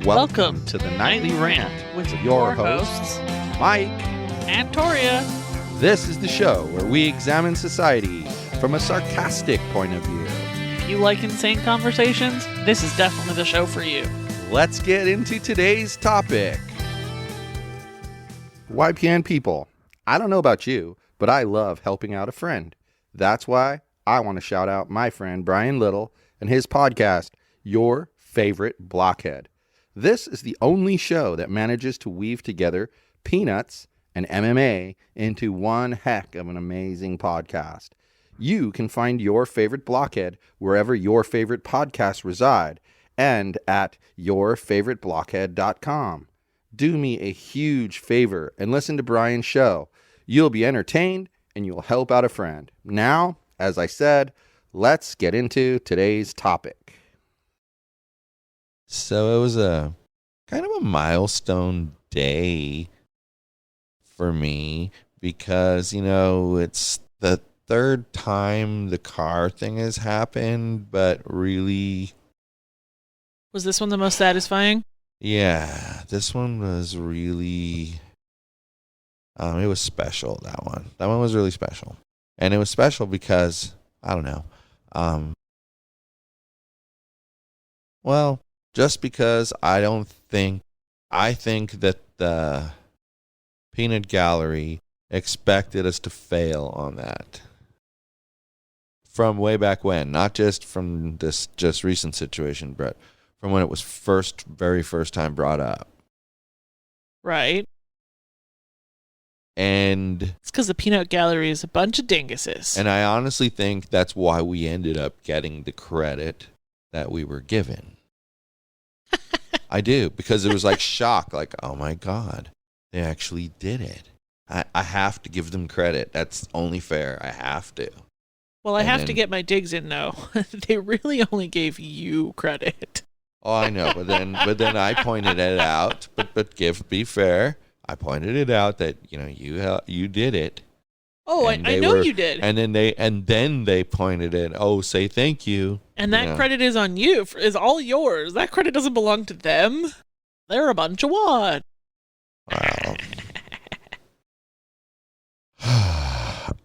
Welcome to the Nightly Rant with your hosts, Mike. and Torya. This is the show where we examine society from a sarcastic point of view. If you like insane conversations, this is definitely the show for you. Let's get into today's topic. YPN people, I don't know about you, but I love helping out a friend. That's why I want to shout out my friend Brian Little and his podcast, Your Favorite Blockhead. This is the only show that manages to weave together peanuts and MMA into one heck of an amazing podcast. You can find Your Favorite Blockhead wherever your favorite podcasts reside and at yourfavoriteblockhead.com. Do me a huge favor and listen to Brian's show. You'll be entertained and you'll help out a friend. Now, as I said, let's get into today's topic. So it was a kind of a milestone day for me because, it's the third time the car thing has happened, but really... Was this one the most satisfying? Yeah, this one was really... it was special, that one. That one was really special. And it was special because, I don't know, just because I think that the Peanut Gallery expected us to fail on that. From way back when, not just from this just recent situation, but from when it was very first time brought up. Right. And it's because the Peanut Gallery is a bunch of dinguses. And I honestly think that's why we ended up getting the credit that we were given. I do, because it was like shock, like, oh my God, they actually did it. I have to give them credit. That's only fair. I have to. Well, I have to get my digs in, though. They really only gave you credit. Oh, I know, but then I pointed it out. But be fair. I pointed it out that you did it. Oh, I know you did. And then they pointed it. Oh, say thank you. And that credit is on you. Is all yours. That credit doesn't belong to them. They're a bunch of what? Well,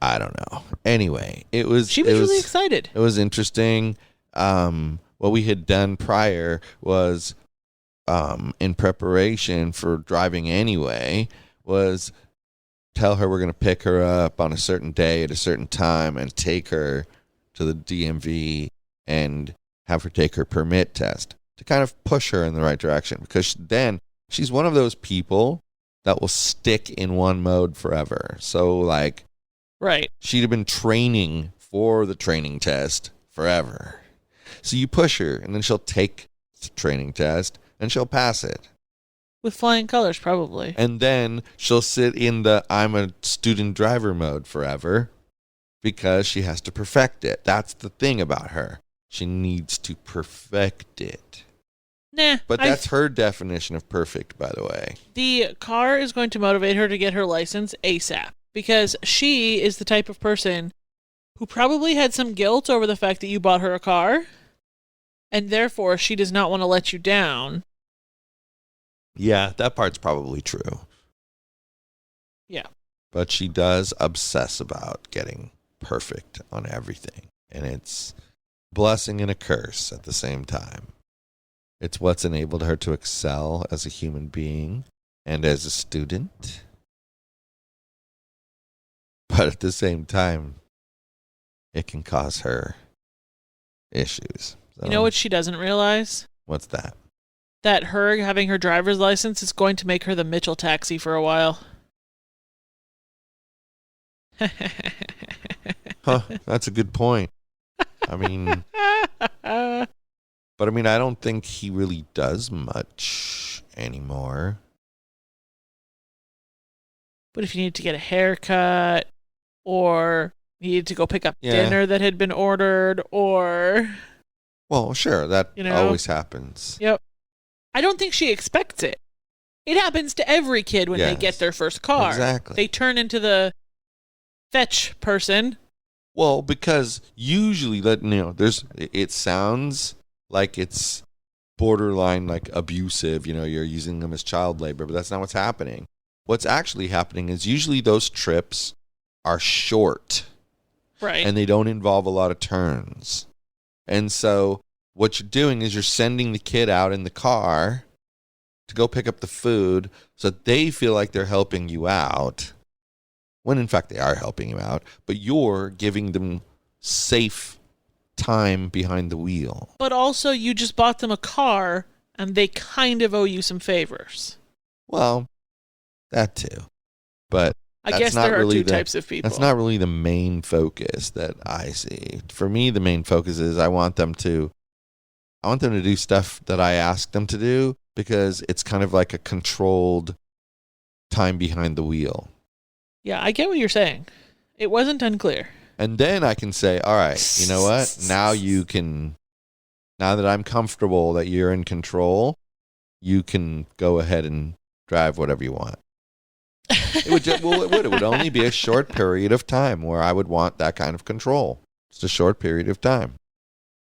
I don't know. Anyway, she was really excited. It was interesting. What we had done prior was, in preparation for driving anyway, was tell her we're going to pick her up on a certain day at a certain time and take her to the DMV and have her take her permit test to kind of push her in the right direction, because then she's one of those people that will stick in one mode forever. So right. She'd have been training for the training test forever. So you push her and then she'll take the training test and she'll pass it. With flying colors, probably. And then she'll sit in the I'm a student driver mode forever because she has to perfect it. That's the thing about her. She needs to perfect it. Nah. But that's her definition of perfect, by the way. The car is going to motivate her to get her license ASAP, because she is the type of person who probably had some guilt over the fact that you bought her a car, and therefore she does not want to let you down. Yeah, that part's probably true. Yeah. But she does obsess about getting perfect on everything. And it's blessing and a curse at the same time. It's what's enabled her to excel as a human being and as a student. But at the same time, it can cause her issues. So, you know what she doesn't realize? What's that? That her having her driver's license is going to make her the Mitchell taxi for a while. Huh, that's a good point. I mean, I don't think he really does much anymore. But if you need to get a haircut, or you needed to go pick up dinner that had been ordered, or... Well, sure, that always happens. Yep. I don't think she expects it. It happens to every kid when they get their first car. Exactly. They turn into the fetch person. Well, because usually it sounds like it's borderline like abusive, you're using them as child labor, but that's not what's happening. What's actually happening is usually those trips are short. Right. And they don't involve a lot of turns. And so what you're doing is you're sending the kid out in the car to go pick up the food so that they feel like they're helping you out, when in fact they are helping you out, but you're giving them safe time behind the wheel. But also you just bought them a car and they kind of owe you some favors. Well, that too. But I that's guess not there are really two types of people. That's not really the main focus that I see. For me, the main focus is I want them to do stuff that I ask them to do, because it's kind of like a controlled time behind the wheel. Yeah, I get what you're saying. It wasn't unclear. And then I can say, all right, you know what? Now that I'm comfortable that you're in control, you can go ahead and drive whatever you want. It would only be a short period of time where I would want that kind of control. It's a short period of time.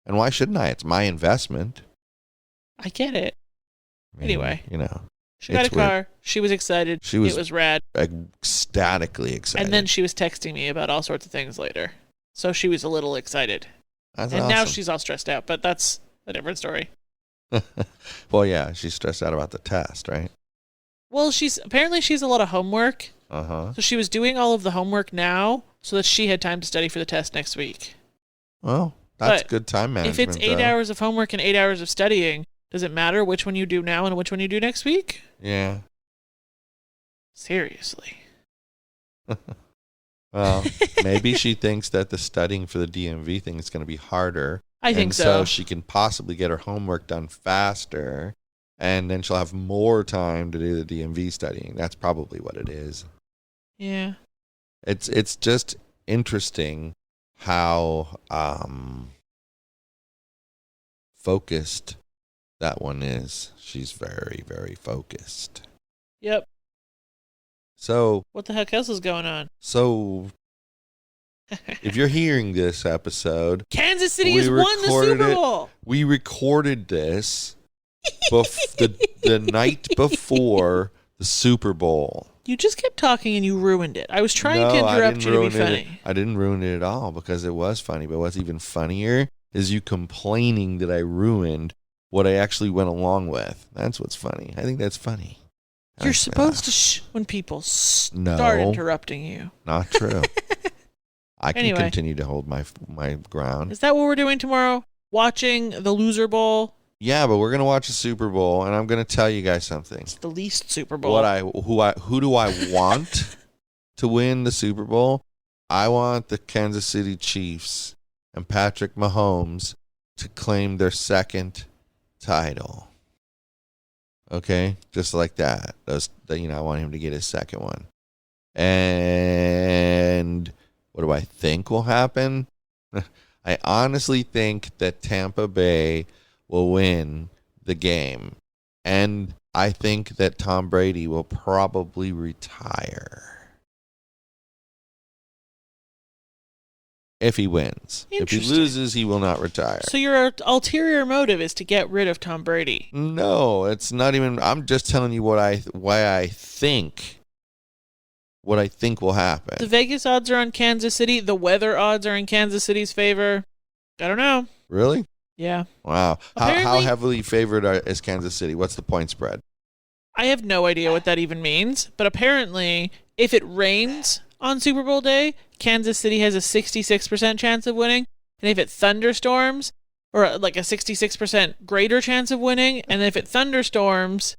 And why shouldn't I? It's my investment. I get it. Anyway. She got a car. She was excited. It was rad. Ecstatically excited. And then she was texting me about all sorts of things later. So she was a little excited. That's and awesome. now she's all stressed out, but that's a different story. Well, yeah, she's stressed out about the test, right? Well, apparently she's a lot of homework. Uh-huh. So she was doing all of the homework now so that she had time to study for the test next week. Well, that's good time management. If it's 8 hours of homework and 8 hours of studying, does it matter which one you do now and which one you do next week? Yeah. Seriously. Well, maybe she thinks that the studying for the DMV thing is going to be harder. I think so. So she can possibly get her homework done faster, and then she'll have more time to do the DMV studying. That's probably what it is. Yeah. It's just interesting how focused that one is. She's very, very focused. Yep. So what the heck else is going on? So if you're hearing this episode, Kansas City has won the Super Bowl. We recorded this the night before the Super Bowl. You just kept talking and you ruined it. I was trying to interrupt you to be funny. I didn't ruin it at all, because it was funny. But what's even funnier is you complaining that I ruined what I actually went along with. That's what's funny. I think that's funny. You're supposed to when people start interrupting you. Not true. I can continue to hold my ground. Is that what we're doing tomorrow? Watching the Loser Bowl? Yeah, but we're gonna watch the Super Bowl, and I'm gonna tell you guys something. It's the least Super Bowl. Who do I want to win the Super Bowl? I want the Kansas City Chiefs and Patrick Mahomes to claim their second title. Okay, just like that. I want him to get his second one. And what do I think will happen? I honestly think that Tampa Bay will win the game. And I think that Tom Brady will probably retire. If he wins. If he loses, he will not retire. So your ulterior motive is to get rid of Tom Brady? No, it's not even. I'm just telling you what I think will happen. The Vegas odds are on Kansas City. The weather odds are in Kansas City's favor. I don't know. Really? Yeah. Wow. How heavily favored is Kansas City? What's the point spread? I have no idea what that even means, but apparently if it rains on Super Bowl day, Kansas City has a 66% chance of winning. And if it thunderstorms, or like a 66% greater chance of winning, and if it thunderstorms,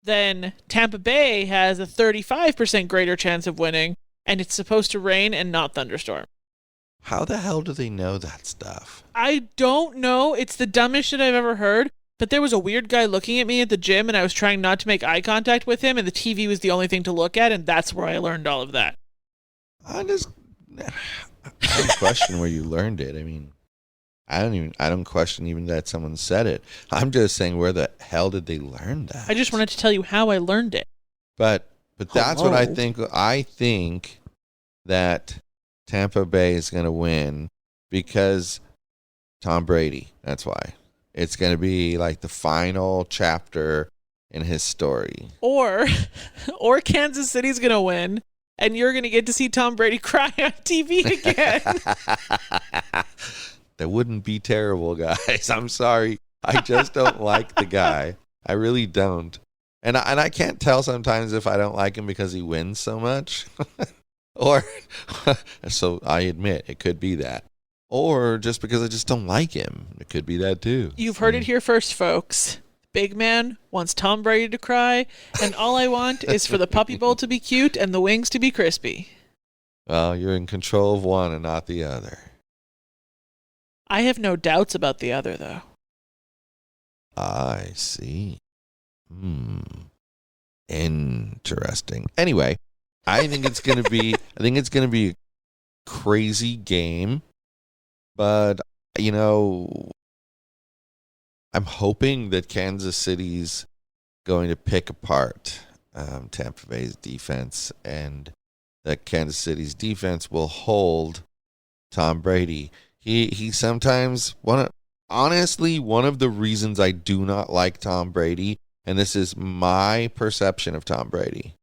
then Tampa Bay has a 35% greater chance of winning, and it's supposed to rain and not thunderstorm. How the hell do they know that stuff? I don't know. It's the dumbest shit I've ever heard. But there was a weird guy looking at me at the gym, and I was trying not to make eye contact with him, and the TV was the only thing to look at, and that's where I learned all of that. I don't question where you learned it. I mean, I don't question even that someone said it. I'm just saying, where the hell did they learn that? I just wanted to tell you how I learned it. But that's what I think. I think that Tampa Bay is going to win because Tom Brady. That's why. It's going to be like the final chapter in his story. Or Kansas City's going to win, and you're going to get to see Tom Brady cry on TV again. That wouldn't be terrible, guys. I'm sorry. I just don't like the guy. I really don't. And I can't tell sometimes if I don't like him because he wins so much. Or, so I admit, it could be that. Or just because I just don't like him. It could be that too. You've heard it here first, folks. Big man wants Tom Brady to cry, and all I want is for the puppy bowl to be cute and the wings to be crispy. Well, you're in control of one and not the other. I have no doubts about the other, though. I see. Interesting. Anyway, I think it's gonna be a crazy game, but I'm hoping that Kansas City's going to pick apart Tampa Bay's defense, and that Kansas City's defense will hold Tom Brady. He sometimes honestly, one of the reasons I do not like Tom Brady, and this is my perception of Tom Brady.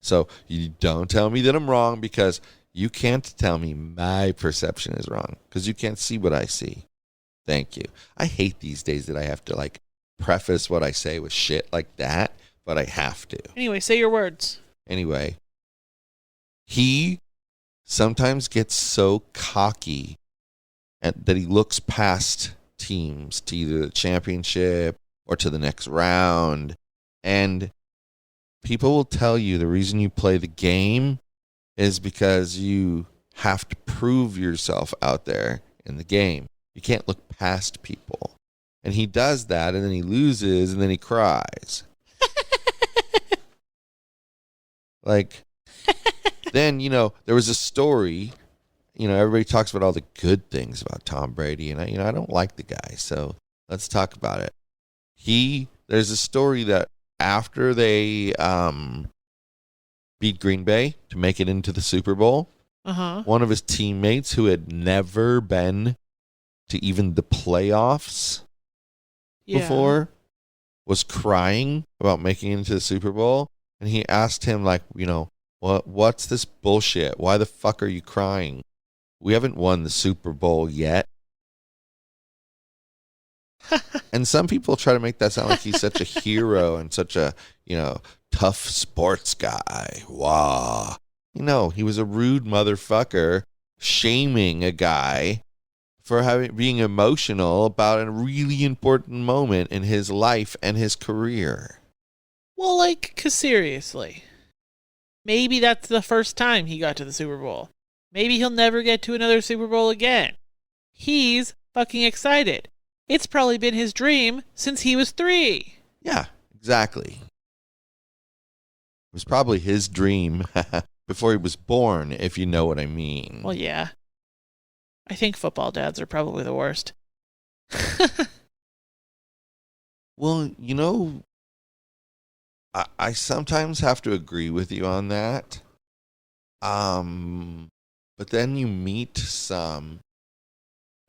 So you don't tell me that I'm wrong, because you can't tell me my perception is wrong, because you can't see what I see. Thank you. I hate these days that I have to preface what I say with shit like that, but I have to. Anyway, say your words. Anyway, he sometimes gets so cocky that he looks past teams to either the championship or to the next round. And people will tell you the reason you play the game is because you have to prove yourself out there in the game. You can't look past people. And he does that, and then he loses, and then he cries. Then, there was a story. Everybody talks about all the good things about Tom Brady, and I don't like the guy, so let's talk about it. There's a story that after they beat Green Bay to make it into the Super Bowl, one of his teammates who had never been to even the playoffs before was crying about making it into the Super Bowl, and he asked him, what's this bullshit? Why the fuck are you crying? We haven't won the Super Bowl yet. And some people try to make that sound like he's such a hero and such a, tough sports guy. Wow. He was a rude motherfucker shaming a guy for being emotional about a really important moment in his life and his career. Well, 'cause seriously, maybe that's the first time he got to the Super Bowl. Maybe he'll never get to another Super Bowl again. He's fucking excited. It's probably been his dream since he was 3. Yeah, exactly. It was probably his dream before he was born, if you know what I mean. Well, yeah. I think football dads are probably the worst. Well, I sometimes have to agree with you on that. But then you meet some,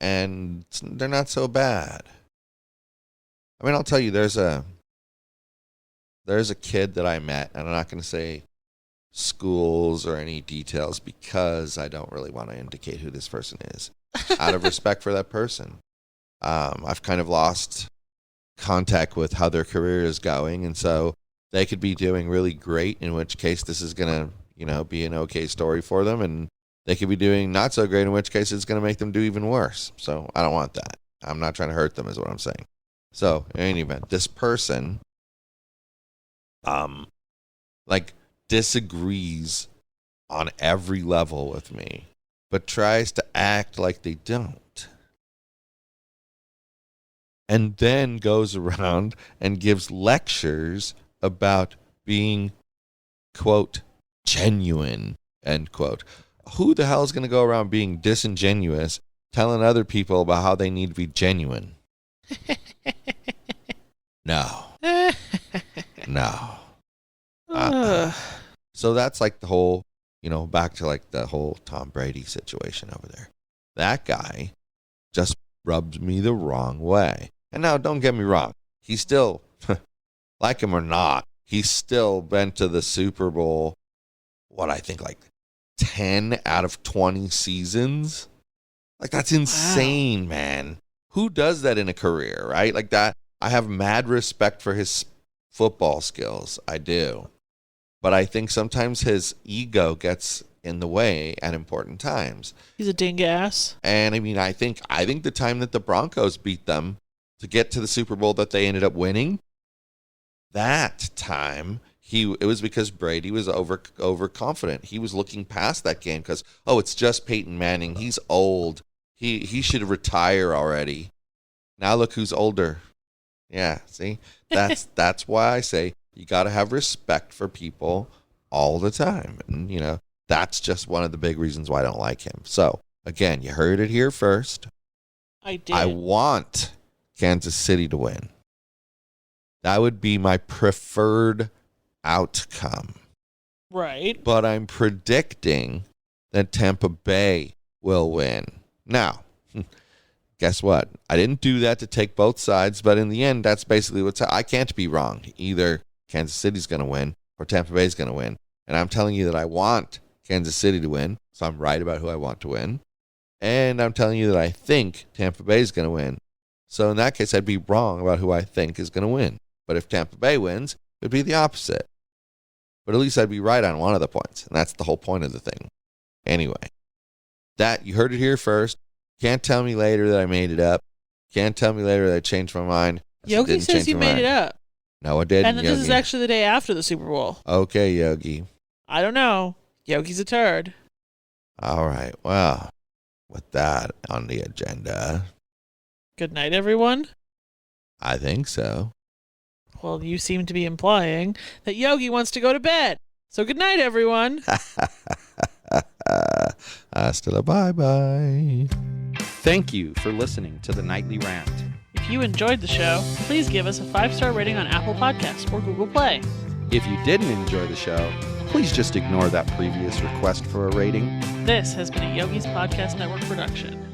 and they're not so bad. I mean, I'll tell you, there's a kid that I met, and I'm not going to say schools or any details because I don't really want to indicate who this person is, out of respect for that person. I've kind of lost contact with how their career is going, and so they could be doing really great, in which case this is going to, be an okay story for them, and they could be doing not so great, in which case it's going to make them do even worse. So I don't want that. I'm not trying to hurt them, is what I'm saying. So in any event, this person, disagrees on every level with me, but tries to act like they don't. And then goes around and gives lectures about being, quote, genuine, end quote. Who the hell is going to go around being disingenuous, telling other people about how they need to be genuine? No. No. So that's the whole, back to the whole Tom Brady situation over there. That guy just rubs me the wrong way. And now, don't get me wrong. He's still, like him or not, he's still been to the Super Bowl, I think like 10 out of 20 seasons. Like, that's insane, man. Who does that in a career, right? Like that. I have mad respect for his football skills. I do. But I think sometimes his ego gets in the way at important times. He's a dingass. And I mean, I think the time that the Broncos beat them to get to the Super Bowl that they ended up winning, that time it was because Brady was overconfident. He was looking past that game because, it's just Peyton Manning. He's old. He should retire already. Now look who's older. Yeah, see? That's why I say you got to have respect for people all the time. And, that's just one of the big reasons why I don't like him. So, again, you heard it here first. I did. I want Kansas City to win. That would be my preferred outcome. Right. But I'm predicting that Tampa Bay will win. Now, guess what? I didn't do that to take both sides, but in the end, that's basically I can't be wrong. Either Kansas City's going to win or Tampa Bay's going to win. And I'm telling you that I want Kansas City to win, so I'm right about who I want to win. And I'm telling you that I think Tampa Bay's going to win. So in that case, I'd be wrong about who I think is going to win. But if Tampa Bay wins, it would be the opposite. But at least I'd be right on one of the points. And that's the whole point of the thing. Anyway, you heard it here first. Can't tell me later that I made it up. Can't tell me later that I changed my mind. Yogi says you made it up. No, I didn't. And that this is actually the day after the Super Bowl. Okay, Yogi. I don't know. Yogi's a turd. All right. Well, with that on the agenda. Good night, everyone. I think so. Well, you seem to be implying that Yogi wants to go to bed. So good night, everyone. Hasta la bye-bye. Thank you for listening to the Nightly Rant. If you enjoyed the show, please give us a 5-star rating on Apple Podcasts or Google Play. If you didn't enjoy the show, please just ignore that previous request for a rating. This has been a Yogi's Podcast Network production.